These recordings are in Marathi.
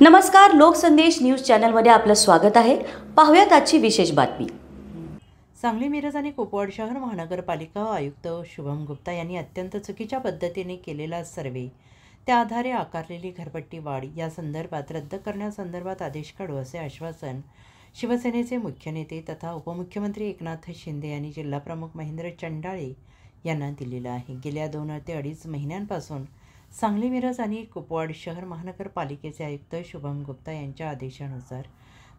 नमस्कार, लोकसंदेश न्यूज चॅनलमध्ये आपलं स्वागत आहे। पाहूयात आजची विशेष बातमी। सांगली, मिरज आणि कुपवाड शहर महानगरपालिका आयुक्त शुभम गुप्ता यांनी अत्यंत चुकीच्या पद्धतीने केलेला सर्वे, त्या आधारे आकारलेली घरपट्टी वाढ या संदर्भात रद्द करण्यासंदर्भात आदेश काढू असे आश्वासन शिवसेनेचे मुख्य नेते तथा उपमुख्यमंत्री एकनाथ शिंदे यांनी जिल्हाप्रमुख महेंद्र चंडाळे यांना दिलेलं आहे। गेल्या 2 ते 2.5 महिन्यांपासून सांगली, मिरज आणि कुपवाड शहर महानगरपालिकेचे आयुक्त शुभम गुप्ता यांच्या आदेशानुसार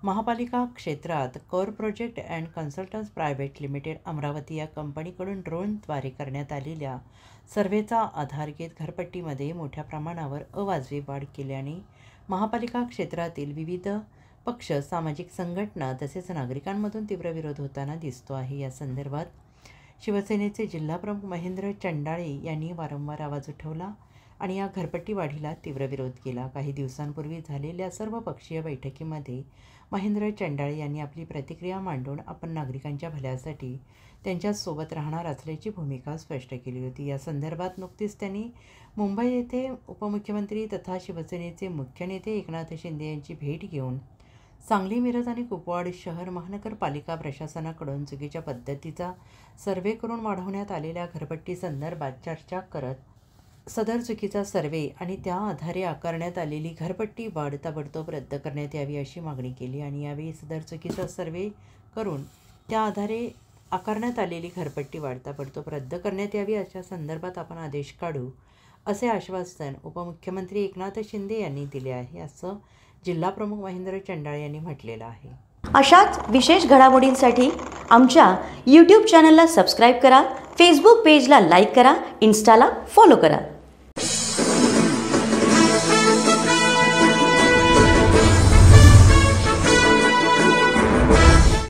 महापालिका क्षेत्रात core project and consultants private limited Amravati या कंपनीकडून ड्रोनद्वारे करण्यात आलेल्या सर्व्हेचा आधार घेत घरपट्टीमध्ये मोठ्या प्रमाणावर अवाजवी वाढ केल्याने महापालिका क्षेत्रातील विविध पक्ष, सामाजिक संघटना तसेच नागरिकांमधून तीव्र विरोध होताना दिसतो आहे। या संदर्भात शिवसेनेचे जिल्हाप्रमुख महेंद्र चंडाळे यांनी वारंवार आवाज उठवला आणि या घरपट्टी वाढीला तीव्र विरोध केला। काही दिवसांपूर्वी झालेल्या सर्वपक्षीय बैठकीमध्ये महेंद्र चंडाळे यांनी आपली प्रतिक्रिया मांडून आपण नागरिकांच्या भल्यासाठी त्यांच्यासोबत राहणार असल्याची भूमिका स्पष्ट केली होती। या संदर्भात नुकतीच त्यांनी मुंबई येथे उपमुख्यमंत्री तथा शिवसेनेचे मुख्य नेते एकनाथ शिंदे यांची भेट घेऊन सांगली, मिरज आणि कुपवाड शहर महानगरपालिका प्रशासनाकडून चुकीच्या पद्धतीचा सर्वे करून वाढवण्यात आलेल्या घरपट्टी संदर्भात चर्चा करत सदर चुकीचा सर्वे आणि त्या आधारे आकारण्यात आलेली घरपट्टी वाढ ताबडतोब रद्द करण्यात यावी अशी मागणी केली आणि यावेळी सदर चुकीचा सर्वे करून त्या आधारे आकारण्यात आलेली घरपट्टी वाढ ताबडतोब रद्द करण्यात यावी अशा संदर्भात आपण आदेश काढू असे आश्वासन उपमुख्यमंत्री एकनाथ शिंदे यांनी दिले आहे, असं जिल्हाप्रमुख महेंद्र चंडाळे यांनी म्हटलेलं आहे। अशाच विशेष घडामोडींसाठी आमच्या YouTube चॅनलला सबस्क्राइब करा, फेसबुक पेजला लाईक करा, इन्स्टाला फॉलो करा।